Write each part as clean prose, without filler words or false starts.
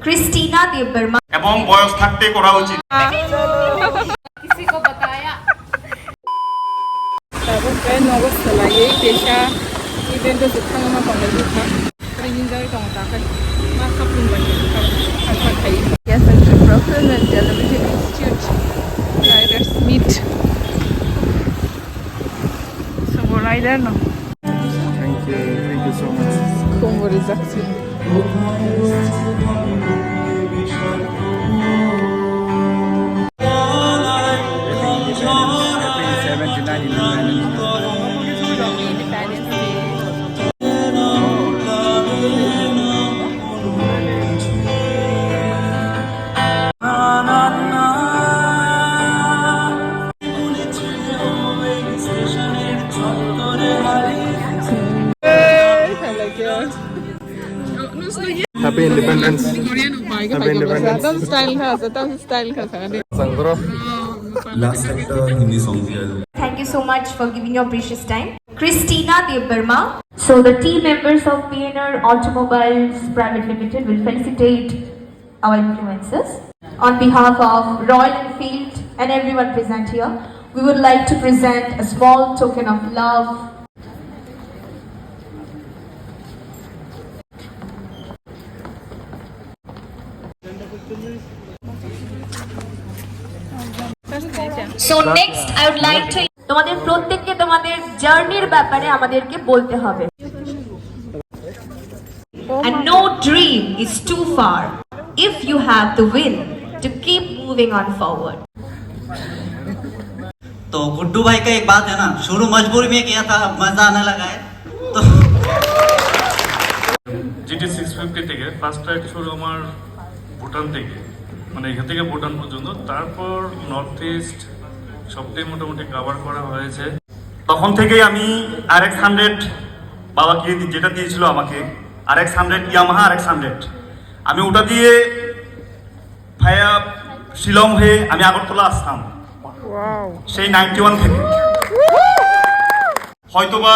Christina देव वर्मा এবং বয়স থাকতে করা উচিত। किसी को बताया Tapos kaya nunggu setelah Desha event itu kan memang panggil juga. Ringin jauh itu nggak tahu. Maka pun banyak kan kayak. Yes, Center for Film and Television Institute. Writers meet. So we're right there now. Thank you so much. Como reaction. Happy Independence. Happy Independence. Tam style ka sa Sangro. Last sector Hindi song दिया है। Thank you so much for giving your precious time. Christina Dev Verma. So the team members of PNR Automobiles Private Limited will felicitate our influencers. On behalf of Royal Enfield and everyone present here, we would like to present a small token of love. So next I would like to তোমাদের প্রত্যেককে তোমাদের জার্নির ব্যাপারে আমাদেরকে বলতে হবে and no dream is too far if you have the will to keep moving on forward. तो गुड्डू भाई का एक बात है ना, शुरू मजबूरी में किया था, मजा आने लगा है तो GT 650 থেকে ফার্স্ট রাইড শুরু আমার ভুটান থেকে, মানে এখান থেকে ভুটান পর্যন্ত, তারপর নর্থ ইস্ট সবটাই মোটামুটি কভার করা হয়েছে। তখন থেকেই আমি RX100 বাবাকে যেটা দিয়েছিল আমাকে, RX100 ইয়ামাহা RX100, আমি ওটা দিয়ে ভাইয়া শিলং হয়ে আমি আগরতলা আসতাম সেই 91 থেকে। হয়তোবা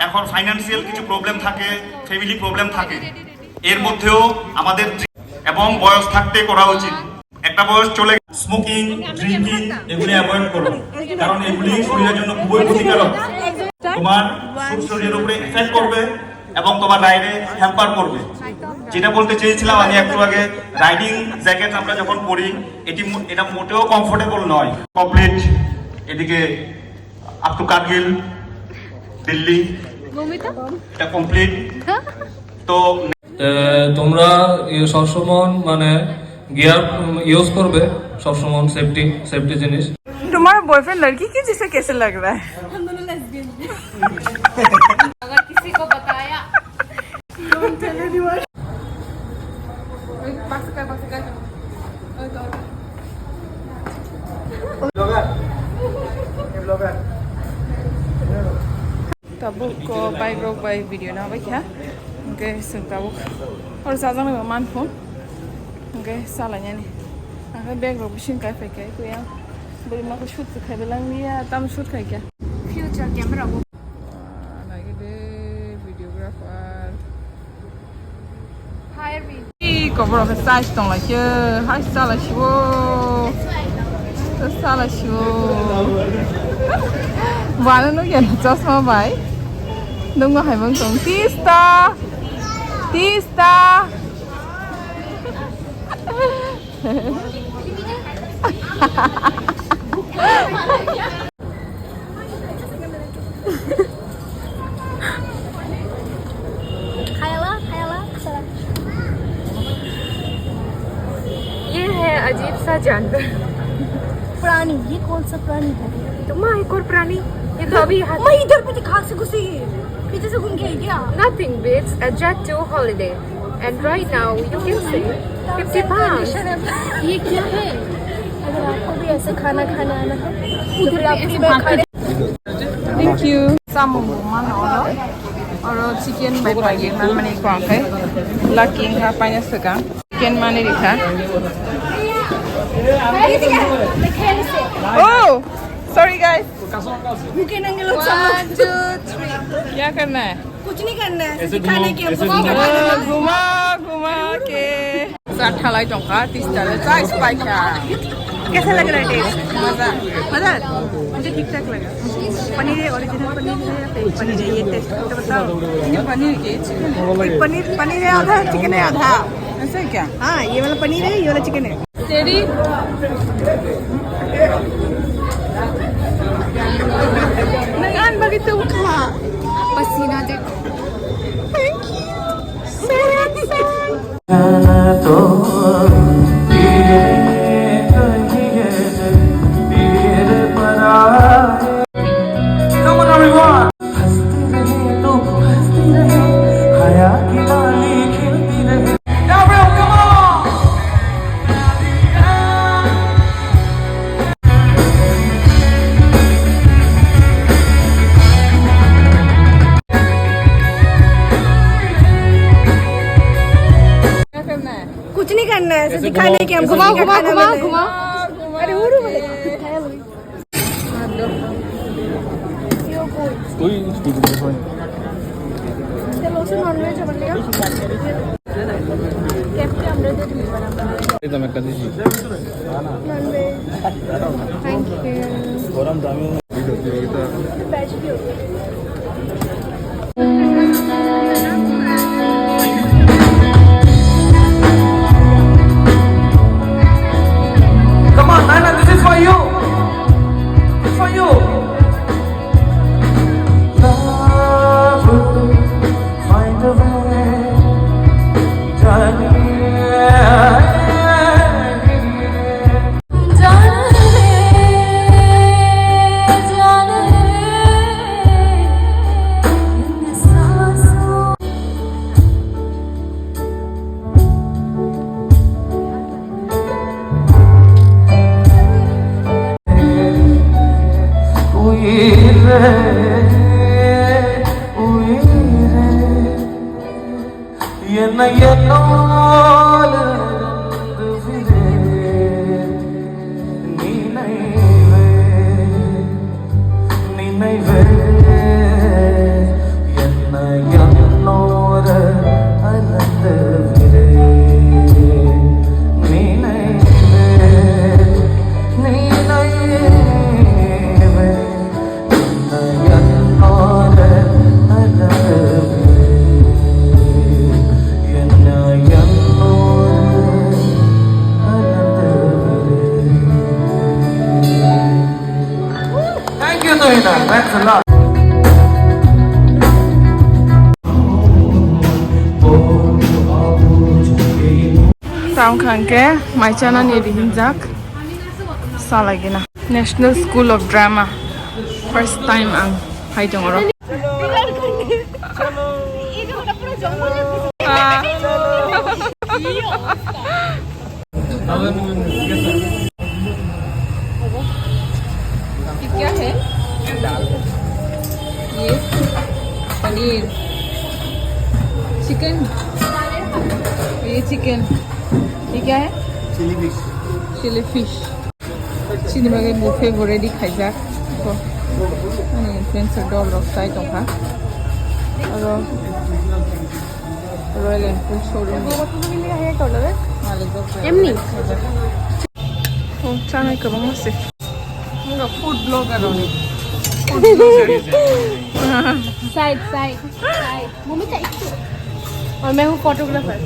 এখন ফাইন্যান্সিয়াল কিছু প্রবলেম থাকে, ফ্যামিলি প্রবলেম থাকে, এর মধ্যেও আমাদের এবং বয়স থাকতে করা উচিত। একটা বয়স চলে স্মোকিং, ড্রিঙ্কিং এগুলি অ্যাভয়েড করো, কারণ এগুলি শরীরের জন্য খুবই ক্ষতিকারক। তোমার শরীরের উপরে এফেক্ট করবে এবং তোমার রাইডে হ্যাম্পার করবে। যেটা বলতে চেয়েছিলাম আমি একটু আগে, রাইডিং জ্যাকেট আমরা যখন পরি এটা মোটেও কমফোর্টেবল নয়। কমপ্লিট এদিকে আপ টু কার্গিল, দিল্লি, এটা কমপ্লিট। তো তোমরা সবসময় মানে গিয়ার ইউজ করবে, সবসময় সেফটি জিনিস। तुम्हारा बॉयफ्रेंड लड़की की जिसे कैसे लग रहा है? हम दोनों लेस्बियन हैं। अगर किसी को बताया don't tell anyone. Tabuk ko by video na ba kya? Okay, sung tabuk. Or sa zang na man phone. Okay, salahnya nih. Aku bag ro bishin kai fai kai ko ya. Beri mak shoot khai belang dia, tam shoot khai kya? Future camera ko Lagi deh videographer. hire me. Cover of a size tong lah je. Hai salah shu. Salah shu. Mana nu ya just mau bai. Nung hai mong tong Tista. ये है अजीब सा जानवर, प्राणी, ये कौन सा प्राणी है? तो माँ एक और प्राणी, ये तो अभी मैं इधर पे दिखा से घुसी पीछे से घूम के आई क्या? nothing beats a jet to holiday and right now you can see 50 pounds. ये क्या है? अगर आपको भी ऐसे खाना खाना आना है उधर आप भी खाने। Thank you. Sama mana orang? Orang chicken bagi mana mana ikut kai. Laki apa nya sekarang? Chicken mana dikah? Oh, sorry guys. Mungkin angle 1, 2, 3. क्या करना है? कुछ नहीं करना है, सिखाने के हमको घुमा घुमा के ठालाई टोंका तीस्ता ले चाय स्पाइक कैसा लग रहा है टेस्ट मजा मजा मुझे ठीक ठाक लगा पनीर है ओरिजिनल पनीर है या फेक पनीर है ये टेस्ट करके बताओ ये पनीर के चिकन पनीर है आधा चिकन है आधा ऐसा है क्या हाँ ये वाला पनीर है ये वाला चिकन है तेरी नगान begitu उठा पसीना देखो thank you so handsome कुछ नहीं करना है ऐसे दिखाने के हम घुमाओ घुमाओ घुमाओ घुमाओ अरे उड़ो चलो से नॉनवेज बनेगा कैप्टे हमरे दे दिए एकदम একটা দিছি नॉनवेज थैंक यू গরম দামি ভিডিও এটা वेज भी हो गया Thanks a lot. Taong khangke mai chana ni dihinjak salagina National School of Drama first time ang hai jongoro क्या है ये पनीर चिकन ये चिकन ये क्या है चिली फिश सिनेमागे बुफे रेडी खाइजाक को माने इन्फ्लुएन्सर डल रक्साय दंखा आरो रॉयल एनफिल्ड शोरूम मालिक एमनी ओ चानाय गोबां मासे मुगा फूड ब्लॉगर आरो साइड साइड साइड मम्मी का एक और मैं हूँ photographer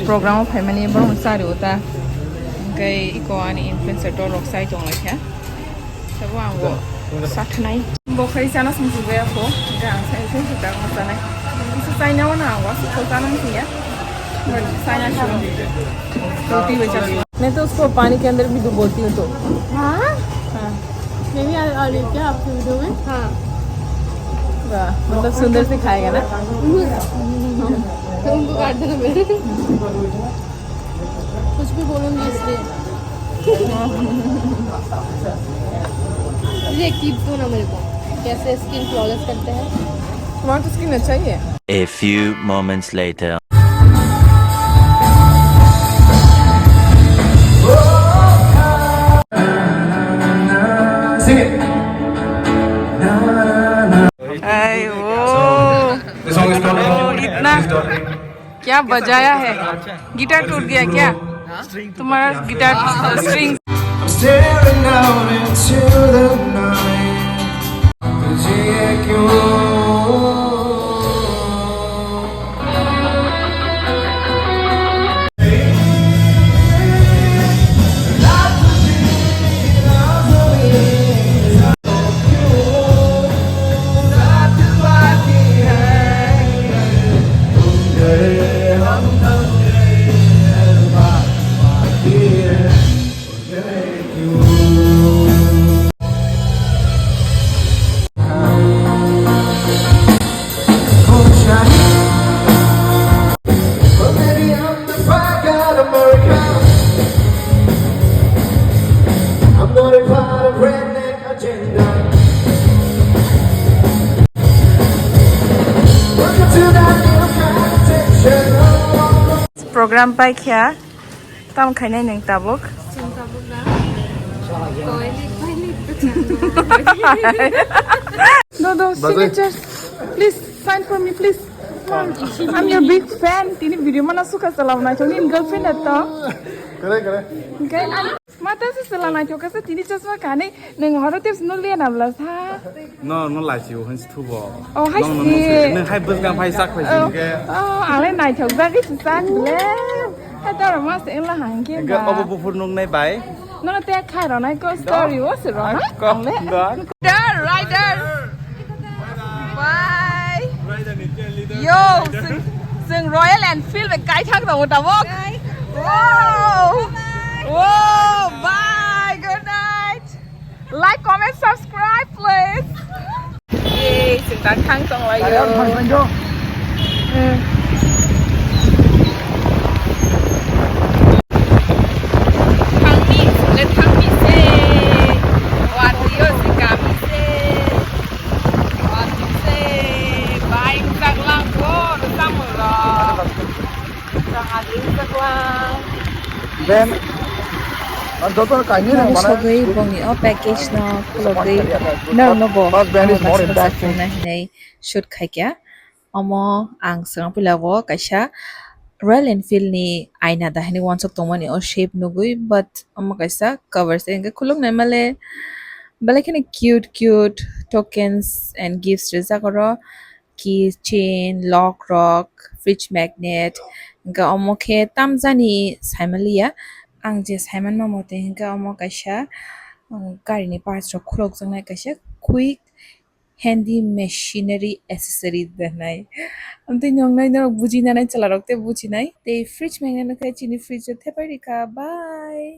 program family baru sari uta kai iko ani influencer to rock sai jong lai sabo anggo satnai bo khai sana sum su ya ko ga sai sai su ta ko sanai su sai na wana wa su ko tanam kiya sai na शुरू रोटी हो जाती मैं तो उसको पानी के अंदर भी डुबोती हूँ तो हाँ मैं भी आ रही क्या आपकी वीडियो में हाँ मतलब सुंदर से खाएगा ना उनको काट देना मेरे कुछ भी बोलूँगी इसलिए ये टिप्स दो ना मेरे को कैसे स्किन फ्लॉलेस करते हैं तुम्हारा तो स्किन अच्छा ही है A few moments later. इतना क्या बजाया है गिटार टूट गया क्या तुम्हारा guitar string Staring out into the night. तुझे क्यों program by kia tam khainai nang tabuk no signatures please sign for me please I'm your big fan tini video mana suka salamna choni girlfriend atta करे okay mata se salana choka se tini chasma kane nang horo tips no le na bla sa nó lại chịu hơn thu bò oh hai si nên hai bên cam hai sắc phải gì cái oh ale nai chok ba ki sa le hai ta ma se la hang ke cái ba ô bố phun nung này bài nó te khai rồi này có story quá sự rồi nó có đó rider bye yo sừng Royal Enfield về cái thằng đầu tao bốc wow wow bye good night like comment subscribe please yeah sừng đang thăng xong rồi yo then और दो तो कहीं नहीं बना Sogei bongi o package na kulogei no bo First band is more impactful. na nei shoot khai kya omo ang sang pulawo kaisa Royal Enfield ni aina da hani once of tomani o shape nugui but omo kaisa cover se enga khulung na male bale kene cute tokens and gifts reza koro key chain lock rock fridge magnet enga omo khe tamjani saimalia ang je Simon mamote hinga omo kaisa gari ni parts rok khulok jangnai kaisa quick handy machinery accessory danai amtei nongnai na buji nanai chala rok te buji nai te fridge magnet na kai chini fridge thepai rika bye